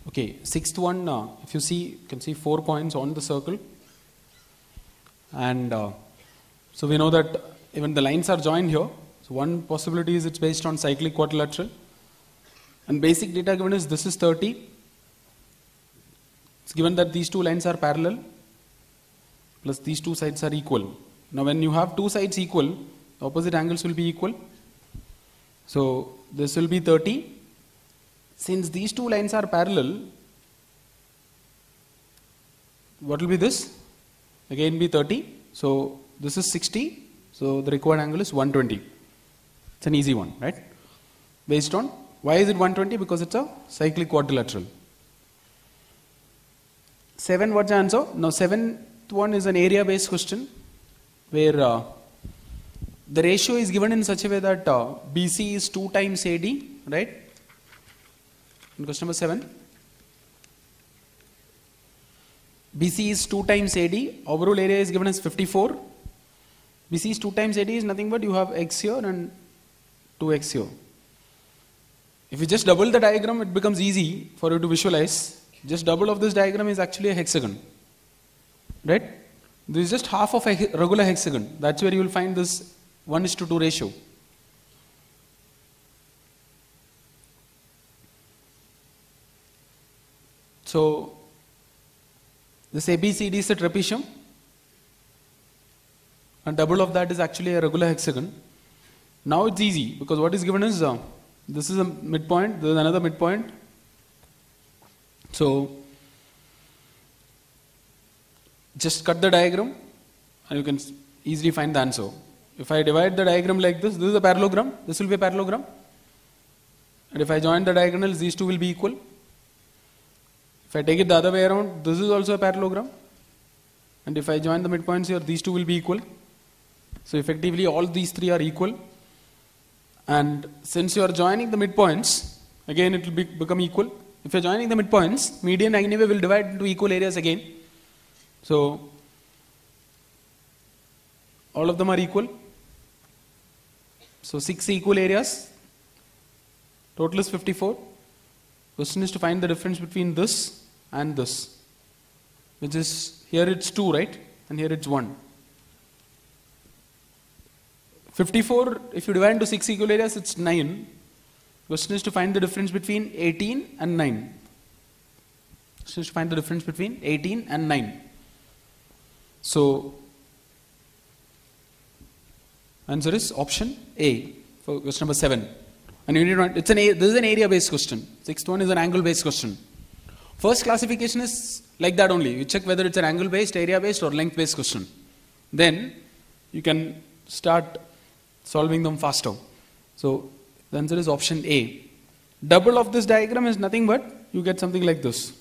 Okay, sixth one, if you see, you can see 4 points on the circle. And so we know that even the lines are joined here. So one possibility is it's based on cyclic quadrilateral. And basic data given is this is 30. It's given that these two lines are parallel plus these two sides are equal. Now when you have two sides equal, the opposite angles will be equal. So this will be 30. Since these two lines are parallel, what will be this? Again be 30. So this is 60. So the required angle is 120. It's an easy one, right? Based on, why is it 120? Because it's a cyclic quadrilateral. 7, what's the answer? Now 7th one is an area based question where the ratio is given in such a way that BC is 2 times AD, right? In question number 7. BC is 2 times AD, overall area is given as 54. BC is 2 times AD is nothing but you have x here and 2x here. If you just double the diagram, it becomes easy for you to visualize. Just double of this diagram is actually a hexagon, right? This is just half of a regular hexagon. That's where you will find this 1:2 ratio. So this ABCD is a trapezium, and double of that is actually a regular hexagon. Now it's easy because what is given is this is a midpoint, there is another midpoint. So just cut the diagram and you can easily find the answer. If I divide the diagram like this is a parallelogram, this will be a parallelogram. And if I join the diagonals, these two will be equal. If I take it the other way around, this is also a parallelogram. And if I join the midpoints here, these two will be equal. So effectively all these three are equal. And since you are joining the midpoints, again it will become equal. If you are joining the midpoints, median anyway will divide into equal areas again. So all of them are equal. So 6 equal areas. Total is 54. Question is to find the difference between this and this, which is here it's 2, right? And here it's 1. 54, if you divide into 6 equal areas, it's 9. Question is to find the difference between 18 and 9. Question is to find the difference between 18 and 9. So answer is option A for question number 7. And you need to, this is an area based question. 6th one is an angle based question. First classification is like that only. You check whether it's an angle based, area based or length based question. Then you can start solving them faster. So the answer is option A. Double of this diagram is nothing but you get something like this.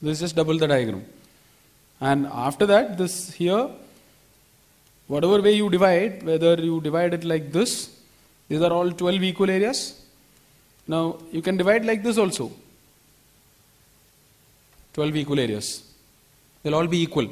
This is just double the diagram. And after that, this here, whatever way you divide, whether you divide it like this, these are all 12 equal areas. Now you can divide like this also. 12 equal areas. They'll all be equal.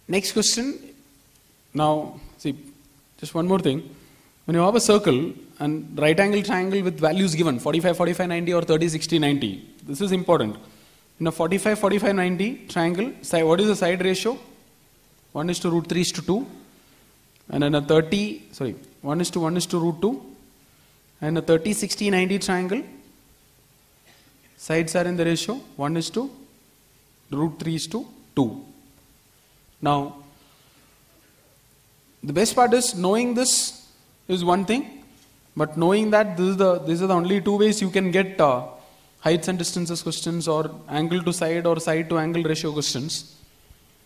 Next question. Now, see, just one more thing. When you have a circle and right angle triangle with values given 45, 45, 90 or 30, 60, 90, this is important. In a 45, 45, 90 triangle, what is the side ratio? 1:√3:2. And then a 1 is to 1 is to root 2. And a 30, 60, 90 triangle. Sides are in the ratio 1 is to root 3 is to 2. Now, the best part is knowing this is one thing, but knowing that these are the only two ways you can get heights and distances questions or angle to side or side to angle ratio questions.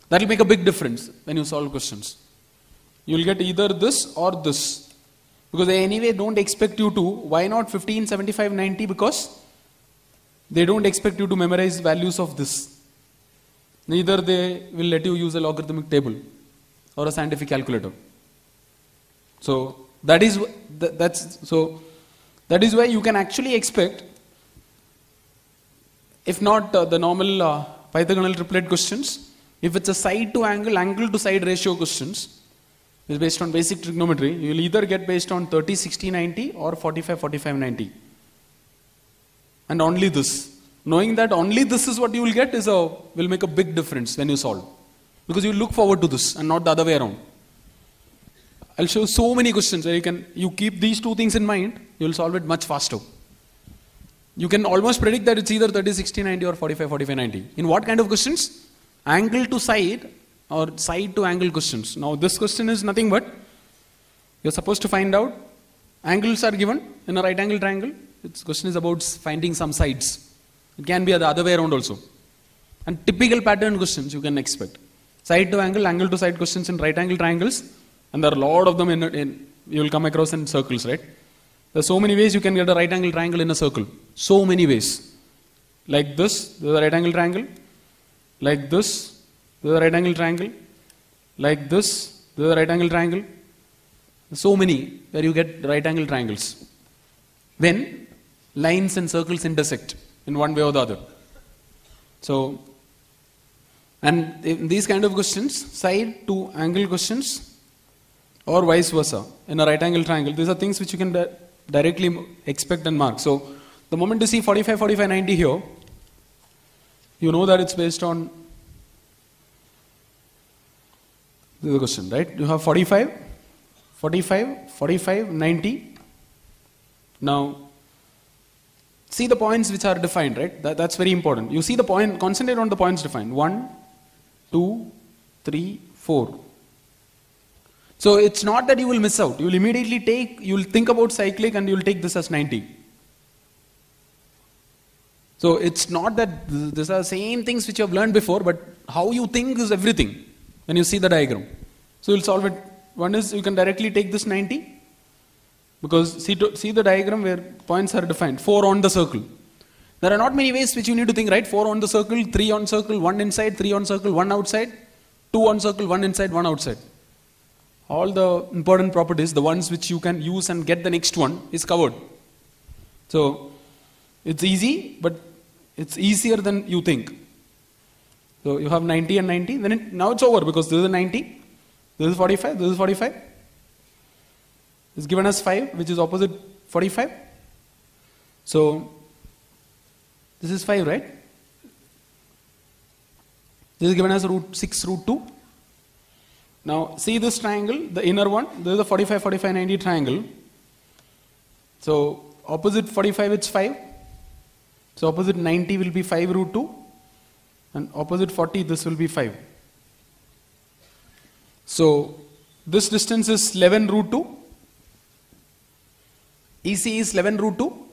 That will make a big difference when you solve questions. You will get either this or this. Because they anyway don't expect you to. Why not 15, 75, 90? Because they don't expect you to memorize values of this. Neither they will let you use a logarithmic table or a scientific calculator. So that is why you can actually expect, if not the normal Pythagorean triplet questions, if it's a side to angle, angle to side ratio questions, is based on basic trigonometry, you will either get based on 30, 60, 90 or 45, 45, 90. And only this. Knowing that only this is what you will get will make a big difference when you solve. Because you look forward to this and not the other way around. I'll show so many questions where you keep these two things in mind, you will solve it much faster. You can almost predict that it's either 30, 60, 90 or 45, 45, 90. In what kind of questions? Angle to side or side to angle questions. Now this question is nothing but, you're supposed to find out, angles are given in a right angle triangle. This question is about finding some sides. It can be the other way around also. And typical pattern questions you can expect. Side to angle, angle to side questions in right angle triangles. And there are a lot of them you will come across in circles, right? There are so many ways you can get a right angle triangle in a circle. So many ways. Like this, there is a right angle triangle. Like this, there is a right angle triangle. Like this, there is a right angle triangle. So many where you get right angle triangles. When lines and circles intersect in one way or the other. So, and in these kind of questions, side to angle questions or vice versa in a right angle triangle, these are things which you can directly expect and mark. So, the moment you see 45, 45, 90 here, you know that it's based on, this is the question, right? You have 45, 45, 45, 90. Now, see the points which are defined, right? That's very important. You see the point, concentrate on the points defined. 1, 2, 3, 4. So it's not that you will miss out. You will immediately you will think about cyclic and you will take this as 90. So it's not that these are the same things which you have learned before, but how you think is everything when you see the diagram. So you'll solve it. One is you can directly take this 90. Because see the diagram where points are defined. 4 on the circle. There are not many ways which you need to think, right? 4 on the circle, 3 on circle, 1 inside, 3 on circle, 1 outside, 2 on circle, 1 inside, 1 outside. All the important properties, the ones which you can use and get the next one, is covered. So it's easy, but it's easier than you think. So you have 90 and 90, now it's over because this is 90, this is 45, this is 45. Is given as 5, which is opposite 45. So, this is 5, right? This is given as root 6, root 2. Now, see this triangle, the inner one, this is a 45, 45, 90 triangle. So, opposite 45 it's 5. So, opposite 90 will be 5 root 2. And opposite 40, this will be 5. So, this distance is 11 root 2. EC is 11 root 2,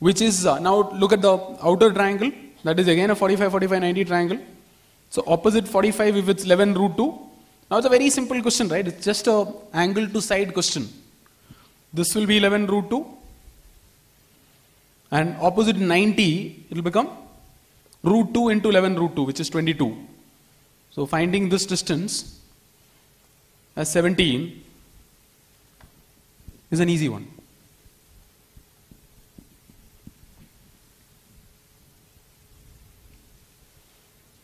which is, now look at the outer triangle, that is again a 45, 45, 90 triangle. So opposite 45 if it's 11 root 2. Now it's a very simple question, right? It's just a angle to side question. This will be 11 root 2. And opposite 90, it will become root 2 into 11 root 2, which is 22. So finding this distance as 17 is an easy one.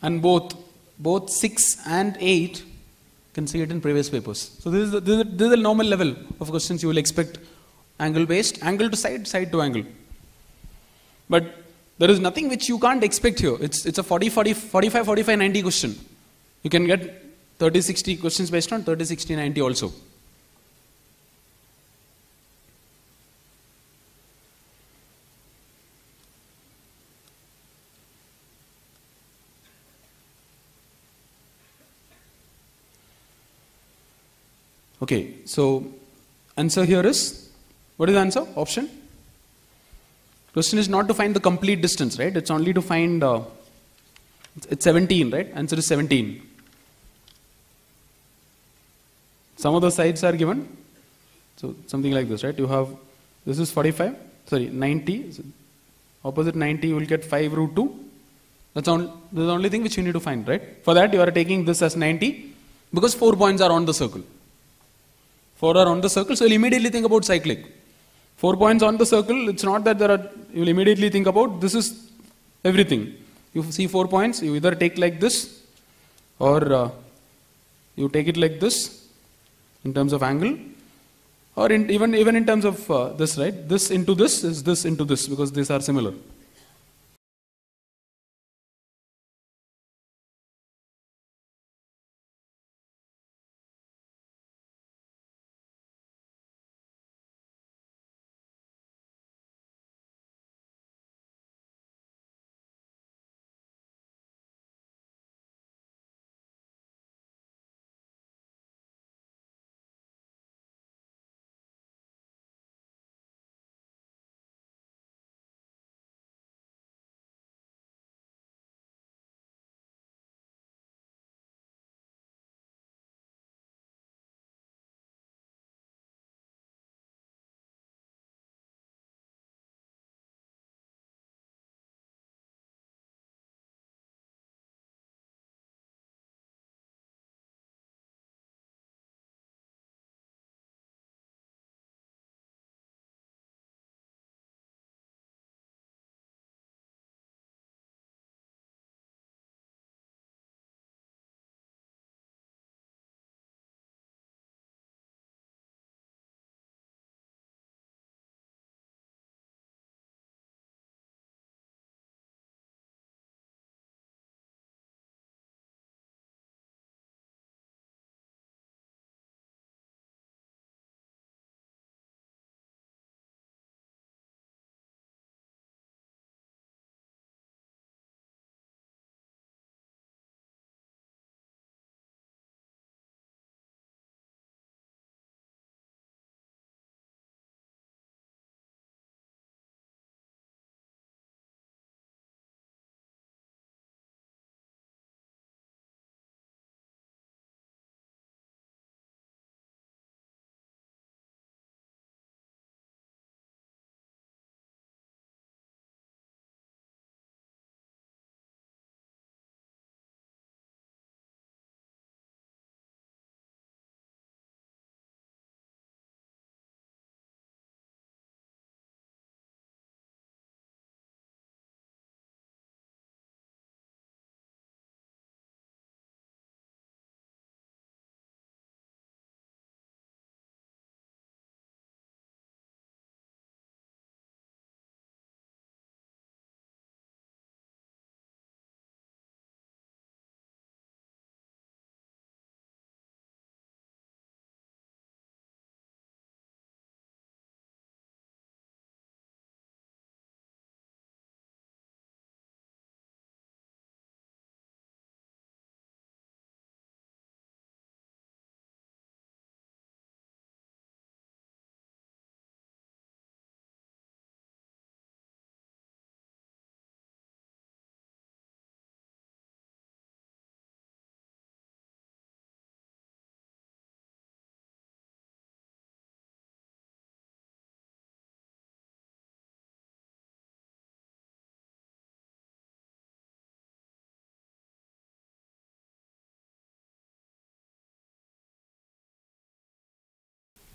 And both 6 and 8 can see it in previous papers. So this is the normal level of questions you will expect, angle based, angle to side, side to angle. But there is nothing which you can't expect here. It's a 45, 45, 90 question. You can get 30, 60 questions based on 30, 60, 90 also. Okay, so answer here is, what is the answer? Option? Question is not to find the complete distance, right? It's only to find, it's 17, right? Answer is 17. Some of the sides are given. So something like this, right? You have, this is 45, sorry, 90. So opposite 90, you will get 5 root 2. That's the only thing which you need to find, right? For that, you are taking this as 90 because 4 points are on the circle. 4 are on the circle, so you'll immediately think about cyclic. 4 points on the circle, it's not that you'll immediately think about this is everything. You see 4 points, you either take like this or you take it like this in terms of angle, or even in terms of this, right? This into this is this into this because these are similar.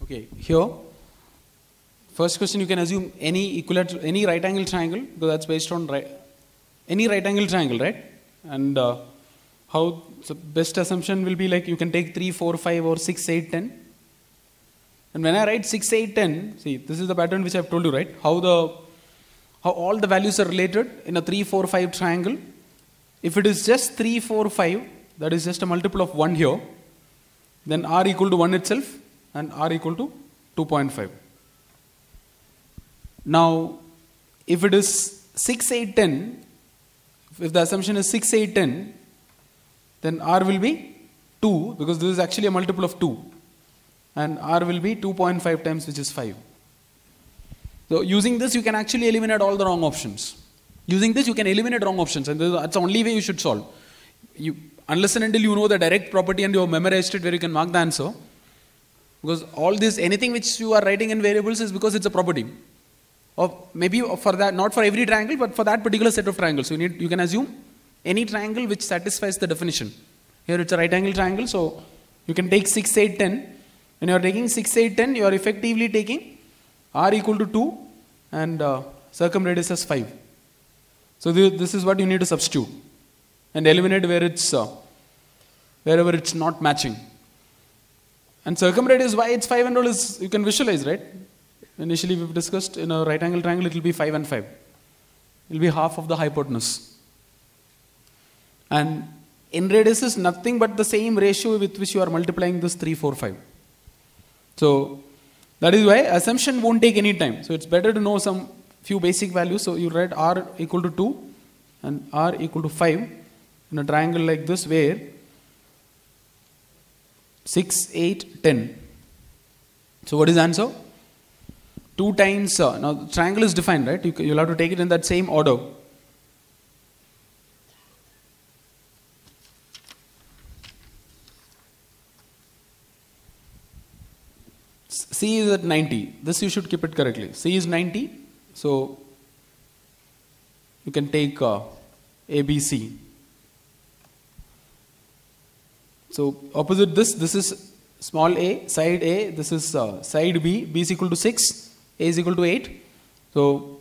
Okay, here, first question, you can assume any right angle triangle, because that's based on any right angle triangle, right? And how the best assumption will be like you can take 3, 4, 5 or 6, 8, 10. And when I write 6, 8, 10, see, this is the pattern which I have told you, right? How all the values are related in a 3, 4, 5 triangle. If it is just 3, 4, 5, that is just a multiple of 1 here, then r equal to 1 itself and r equal to 2.5. Now, if it is 6, 8, 10, if the assumption is 6, 8, 10, then r will be 2, because this is actually a multiple of 2. and r will be 2.5 times, which is 5. So using this, you can actually eliminate all the wrong options. Using this, you can eliminate wrong options, and that's the only way you should solve. Unless and until you know the direct property and you have memorized it where you can mark the answer, because all this, anything which you are writing in variables is because it's a property. Or maybe for that, not for every triangle, but for that particular set of triangles. You can assume any triangle which satisfies the definition. Here it's a right angle triangle, so you can take 6, 8, 10. When you are taking 6, 8, 10, you are effectively taking r equal to 2 and circumradius as 5. So this is what you need to substitute and eliminate where it's wherever it's not matching. And circumradius, why it's 5 and all is, you can visualize, right? Initially we've discussed in a right angle triangle it will be 5 and 5. It will be half of the hypotenuse. And in radius is nothing but the same ratio with which you are multiplying this 3, 4, 5. So that is why assumption won't take any time. So it's better to know some few basic values. So you write r equal to 2 and r equal to 5 in a triangle like this where 6, 8, 10. So what is the answer? 2 times, now the triangle is defined, right? You'll have to take it in that same order. C is at 90. This you should keep it correctly. C is 90. So you can take ABC. So opposite this is small a, side A, this is side B. B is equal to 6, A is equal to 8. So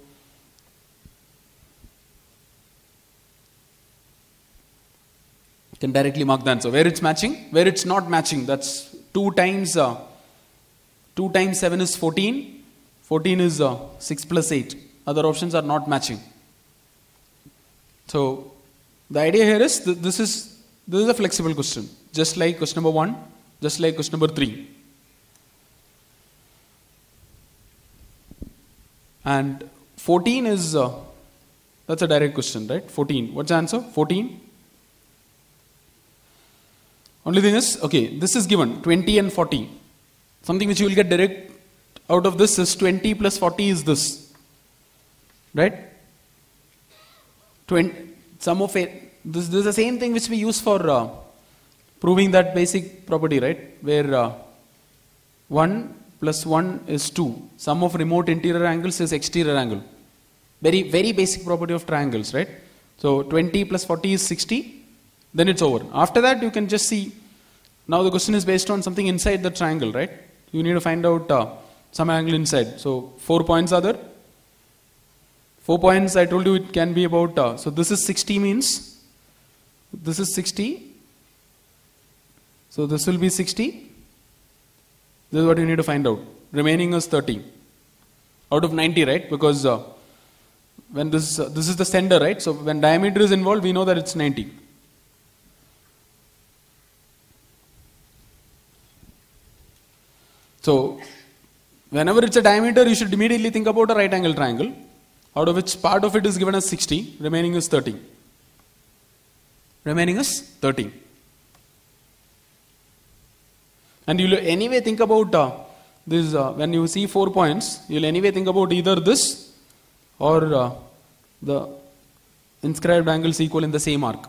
you can directly mark the answer. Where it's matching, where it's not matching, that's 2 times 7 is 14. 14 is 6 plus 8. Other options are not matching. So the idea here is this is a flexible question, just like question number 1, just like question number 3. And 14 is that's a direct question, right? 14. What's the answer? 14. Only thing is, okay, this is given 20 and 40. Something which you will get direct out of this is 20 plus 40 is this, right? 20, sum of it. This is the same thing which we use for proving that basic property, right? Where 1 plus 1 is 2. Sum of remote interior angles is exterior angle. Very, very basic property of triangles, right? So 20 plus 40 is 60. Then it's over. After that, you can just see. Now the question is based on something inside the triangle, right? You need to find out some angle inside. So 4 points are there. 4 points, I told you it can be about, so this is 60 means, this is 60. So this will be 60. This is what you need to find out. Remaining is 30. Out of 90, right? Because when this is the center, right? So when diameter is involved, we know that it's 90. So whenever it's a diameter, you should immediately think about a right angle triangle, out of which part of it is given as 60, remaining is 30. Remaining is 30. And you'll anyway think about this, when you see 4 points, you'll anyway think about either this or the inscribed angles equal in the same arc.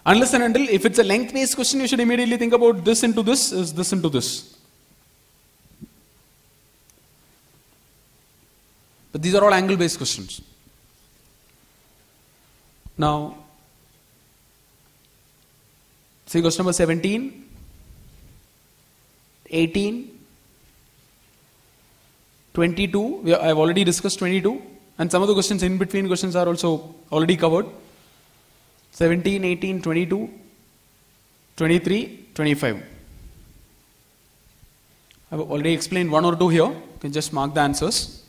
Unless and until, if it's a length based question, you should immediately think about this into this is this into this. But these are all angle based questions. Now, see question number 17, 18, 22, I have already discussed 22, and some of the questions in between questions are also already covered. 17, 18, 22, 23, 25. I have already explained 1 or 2 here. You can just mark the answers.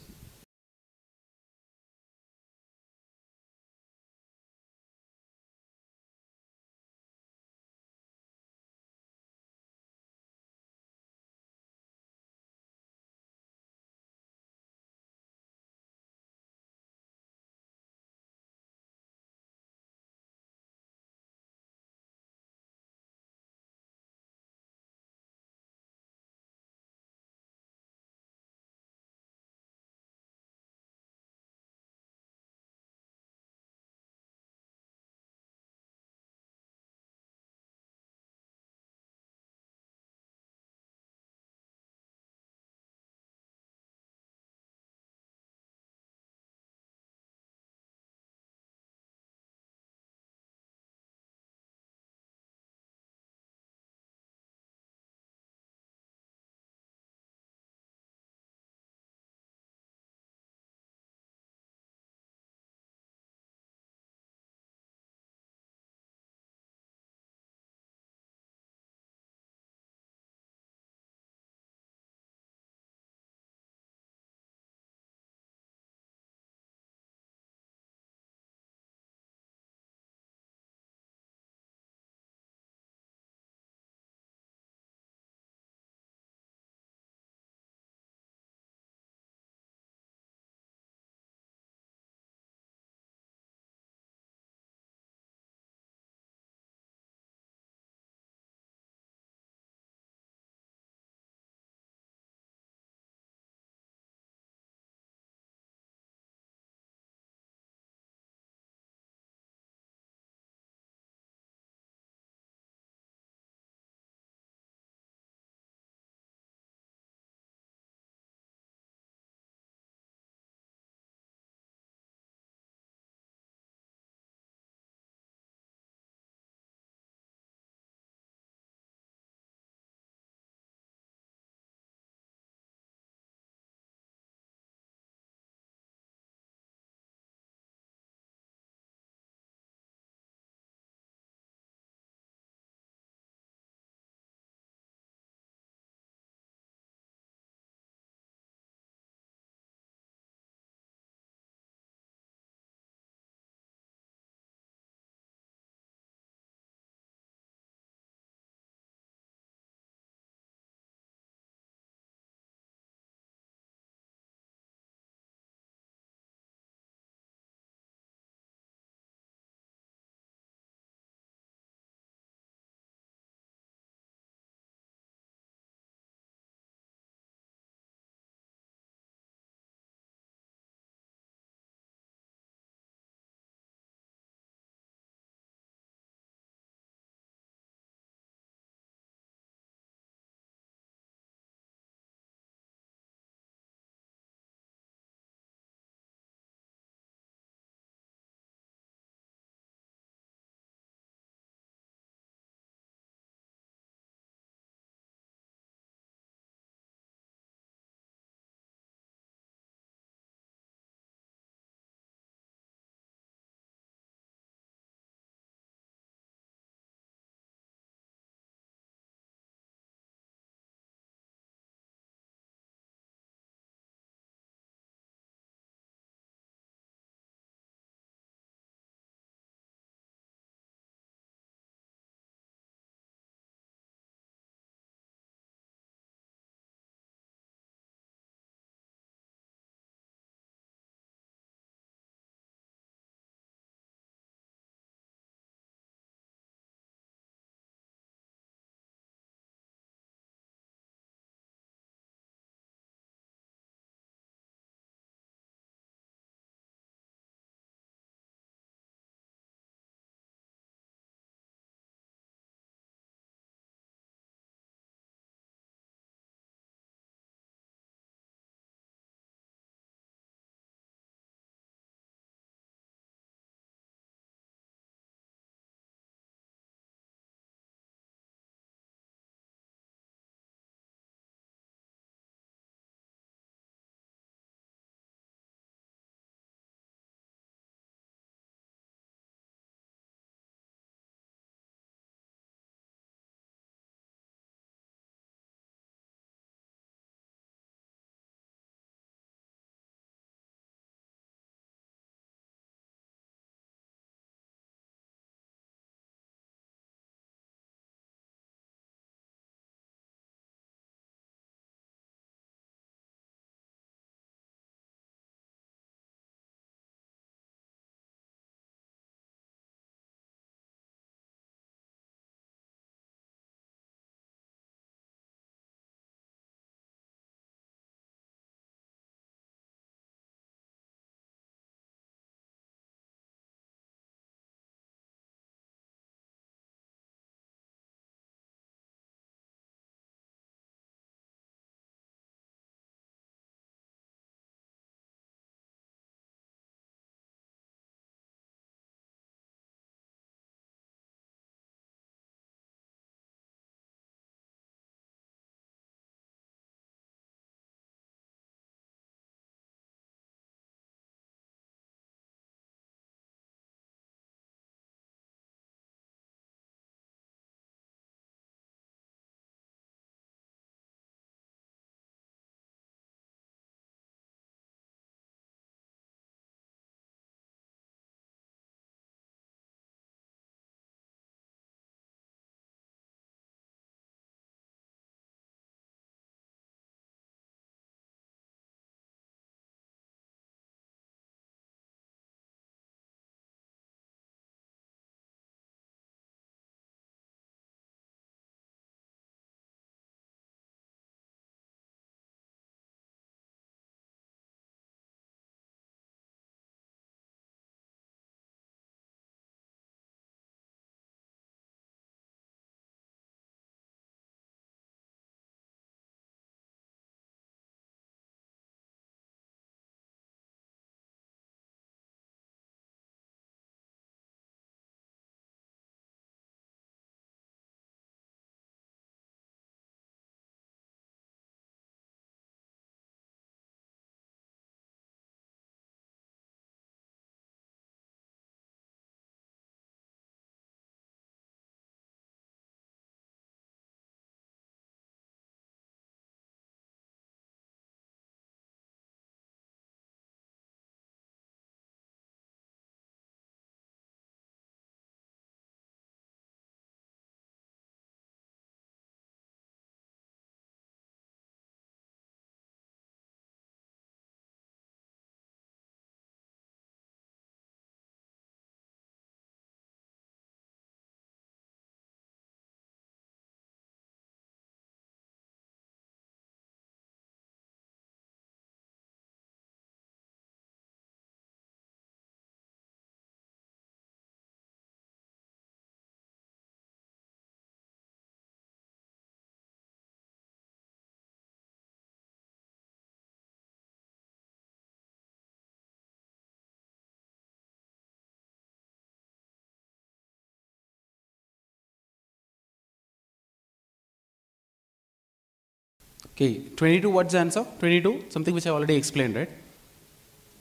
Okay, 22, what's the answer? 22, something which I already explained, right?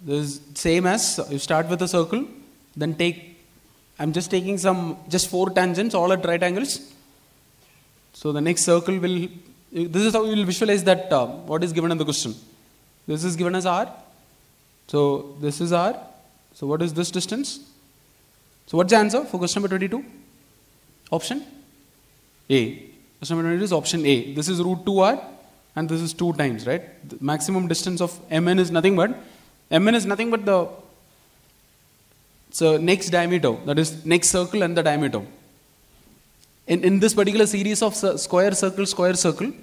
This is same as you start with a circle, then I'm just taking just 4 tangents, all at right angles. So the next circle this is how you will visualize that what is given in the question. This is given as R. So this is R. So what is this distance? So what's the answer for question number 22? Option A. Question number 22 is option A. This is root 2R and this is 2 times, right? The maximum distance of Mn is nothing but the next diameter, that is next circle and the diameter. In this particular series of square circle,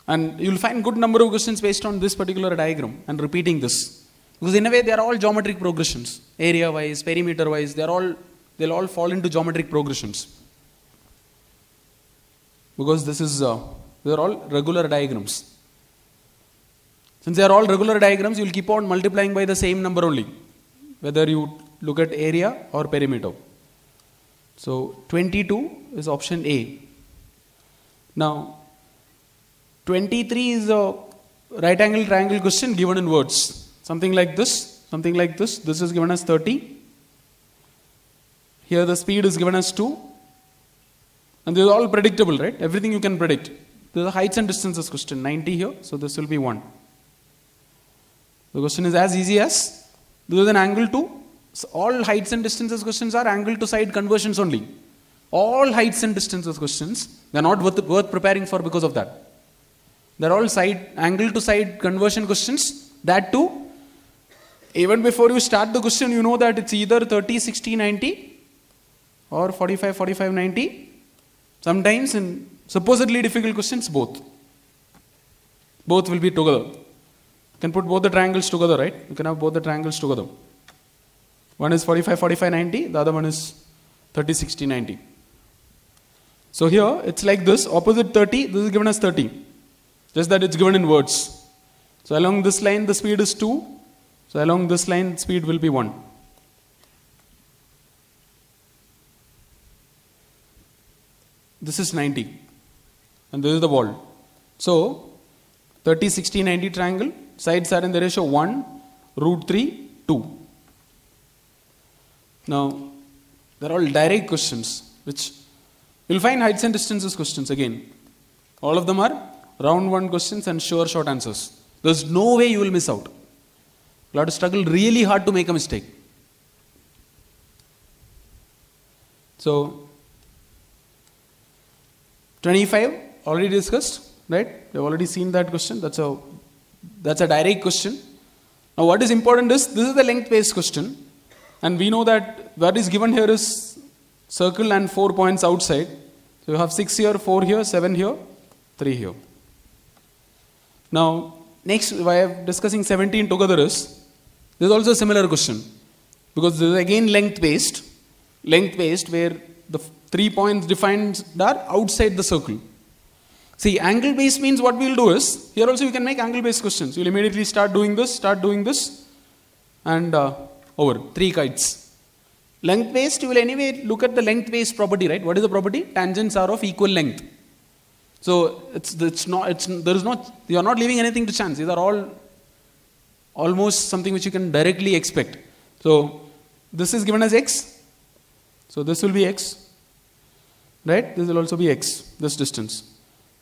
and you will find good number of questions based on this particular diagram and repeating this. Because in a way they are all geometric progressions. Area wise, perimeter wise, they'll all fall into geometric progressions. Because they are all regular diagrams. Since they are all regular diagrams, you will keep on multiplying by the same number only, whether you look at area or perimeter. So 22 is option A. Now 23 is a right angle triangle question given in words. Something like this. This is given as 30. Here the speed is given as 2. And this is all predictable, right? Everything you can predict. This is a heights and distances question. 90 here, so this will be 1. The question is as easy as, this is an angle to, so all heights and distances questions are angle to side conversions only. All heights and distances questions, they are not worth preparing for because of that. They are all angle to side conversion questions. That too, even before you start the question, you know that it's either 30, 60, 90 or 45, 45, 90. Sometimes in supposedly difficult questions, both. Both will be together. You can put both the triangles together, right? You can have both the triangles together. One is 45, 45, 90. The other one is 30, 60, 90. So here, it's like this. Opposite 30, this is given as 30. Just that it's given in words. So along this line, the speed is 2. So along this line, speed will be 1. This is 90. And this is the wall. So 30, 60, 90 triangle. Sides are in the ratio 1, root 3, 2. Now, they're all direct questions, which you'll find heights and distances questions again. All of them are round 1 questions and sure short answers. There's no way you will miss out. You'll have to struggle really hard to make a mistake. So, 25, already discussed, right? We've already seen that question. That's a direct question. Now what is important is, this is the length based question. And we know that what is given here is circle and 4 points outside. So you have 6 here, 4 here, 7 here, 3 here. Now, next, why I am discussing 17 together is, this is also a similar question. Because this is again length based where the 3 points defined are outside the circle. See, angle based means what we will do is, here also you can make angle based questions. You will immediately start doing this, and over, 3 kites. Length based, you will anyway look at the length based property, right? What is the property? Tangents are of equal length. So, you are not leaving anything to chance. These are all almost something which you can directly expect. So, this is given as x. So, this will be x. Right? This will also be x, this distance.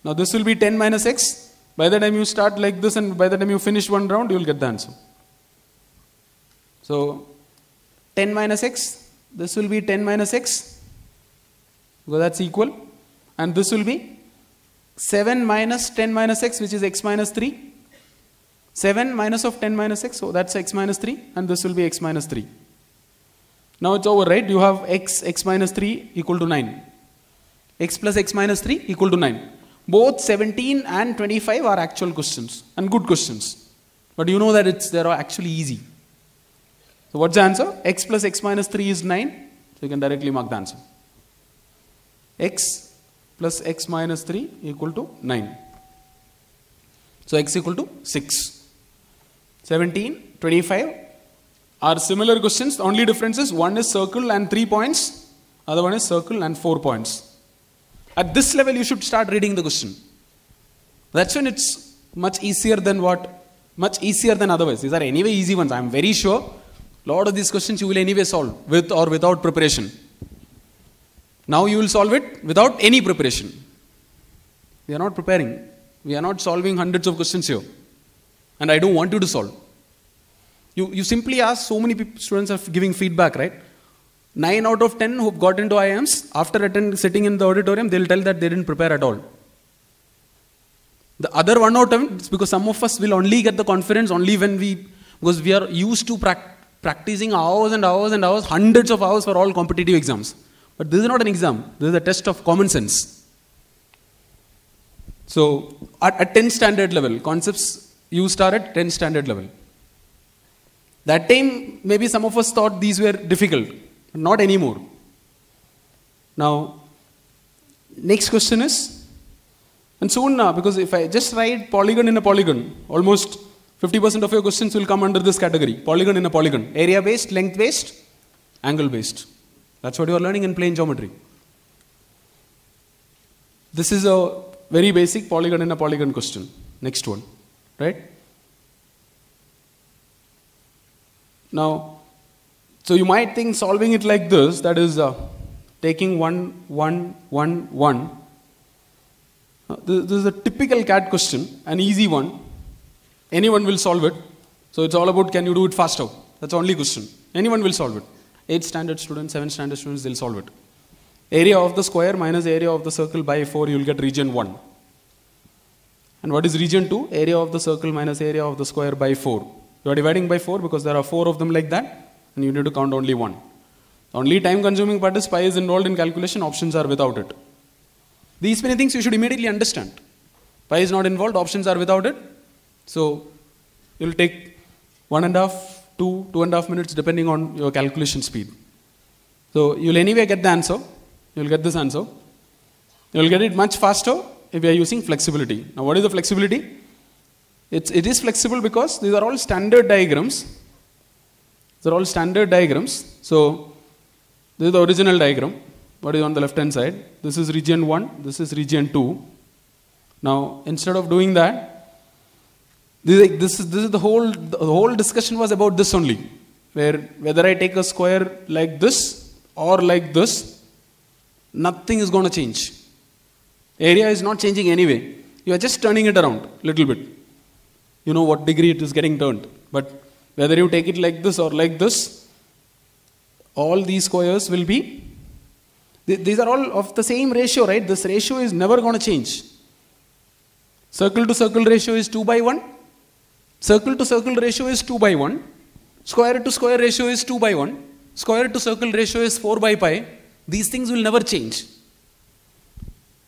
Now, this will be 10 minus x. By the time you start like this and by the time you finish one round, you will get the answer. So, 10 minus x, this will be 10 minus x, because that's equal. And this will be 7 minus 10 minus x, which is x minus 3. 7 minus of 10 minus x, so that's x minus 3, and this will be x minus 3. Now it's over, right? You have x minus 3 equal to 9. X plus x minus 3 equal to 9. Both 17 and 25 are actual questions and good questions. But you know that they are actually easy. So what's the answer? X plus x minus 3 is 9. So you can directly mark the answer. X plus x minus 3 equal to 9. So x equal to 6. 17, 25 are similar questions. The only difference is one is circle and 3 points. Other one is circle and 4 points. At this level, you should start reading the question. That's when it's much easier than otherwise. These are anyway easy ones. I'm very sure a lot of these questions you will anyway solve with or without preparation. Now you will solve it without any preparation. We are not preparing. We are not solving hundreds of questions here. And I don't want you to solve. You simply ask, so many students are giving feedback, right? 9 out of 10 who have got into IIMs, after sitting in the auditorium, they'll tell that they didn't prepare at all. The other 1 out of 10, it's because some of us will only get the confidence only because we are used to practicing hours and hours and hours, hundreds of hours for all competitive exams. But this is not an exam. This is a test of common sense. So, at 10 standard level, concepts used are at 10 standard level. That time, maybe some of us thought these were difficult. But not anymore. Now, next question is, and soon now, because if I just write polygon in a polygon, almost 50% of your questions will come under this category. Polygon in a polygon. Area based, length based, angle based. That's what you are learning in plane geometry. This is a very basic polygon in a polygon question. Next one. Right? Now, so you might think solving it like this, that is taking 1, 1, 1, 1. This is a typical CAT question, an easy one. Anyone will solve it. So it's all about, can you do it faster? That's the only question. Anyone will solve it. 8 standard students, 7 standard students, they'll solve it. Area of the square minus area of the circle by 4, you'll get region 1. And what is region 2? Area of the circle minus area of the square by 4. You are dividing by 4 because there are 4 of them like that, and you need to count only 1. The only time consuming part is pi is involved in calculation, options are without it. These many things you should immediately understand. Pi is not involved, options are without it. So, you will take 1.5, 2, 2.5 minutes depending on your calculation speed. So, you will anyway get the answer. You will get this answer. You will get it much faster if you are using flexibility. Now, what is the flexibility? It is flexible because these are all standard diagrams. These are all standard diagrams. So, this is the original diagram. What is on the left hand side? This is region 1, this is region 2. Now, instead of doing that, this is the whole discussion was about this only. Whether I take a square like this or like this, nothing is going to change. Area is not changing anyway. You are just turning it around a little bit. You know what degree it is getting turned. But whether you take it like this or like this, all these squares will be, these are all of the same ratio, right? This ratio is never going to change. Circle to circle ratio is 2 by 1. Circle to circle ratio is 2 by 1. Square to square ratio is 2 by 1. Square to circle ratio is 4 by pi. These things will never change,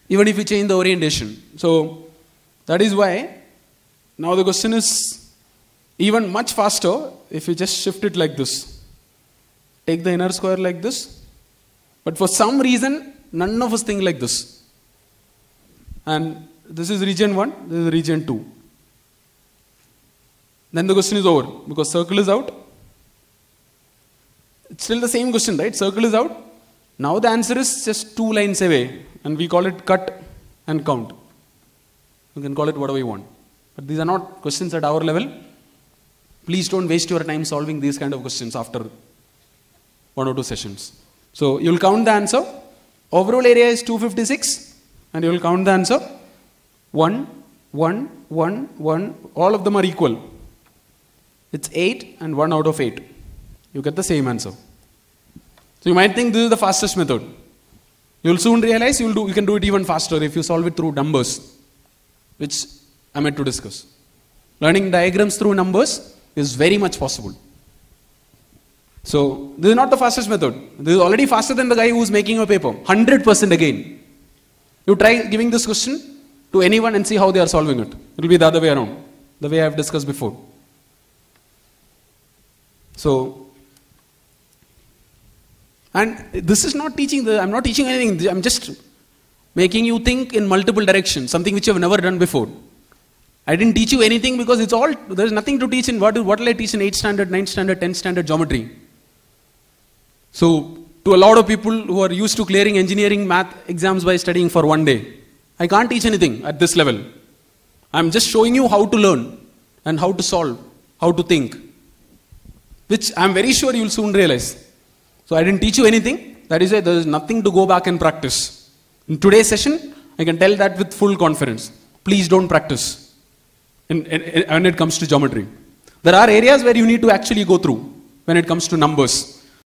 even if you change the orientation. So, that is why now the question is even much faster if you just shift it like this. Take the inner square like this. But for some reason, none of us think like this. And this is region 1, this is region 2. Then the question is over because circle is out. It's still the same question, right? Circle is out. Now the answer is just 2 lines away. And we call it cut and count. You can call it whatever you want. But these are not questions at our level. Please don't waste your time solving these kind of questions after 1 or 2 sessions. So you'll count the answer. Overall area is 256. And you'll count the answer. 1, 1, 1, 1. All of them are equal. It's 8 and 1 out of 8. You get the same answer. So you might think this is the fastest method. You'll soon realize you can do it even faster if you solve it through numbers, which I meant to discuss. Learning diagrams through numbers is very much possible. So this is not the fastest method. This is already faster than the guy who is making a paper. 100% again. You try giving this question to anyone and see how they are solving it. It will be the other way around, the way I have discussed before. So, and this is not teaching, I'm not teaching anything, I'm just making you think in multiple directions, something which you have never done before. I didn't teach you anything because there's nothing to teach in, what will I teach in 8th standard, 9th standard, 10th standard geometry? So, to a lot of people who are used to clearing engineering math exams by studying for one day. I can't teach anything at this level. I'm just showing you how to learn and how to solve, how to think, which I'm very sure you'll soon realize. So I didn't teach you anything. That is why there is nothing to go back and practice. In today's session, I can tell that with full confidence. Please don't practice when it comes to geometry. There are areas where you need to actually go through when it comes to numbers.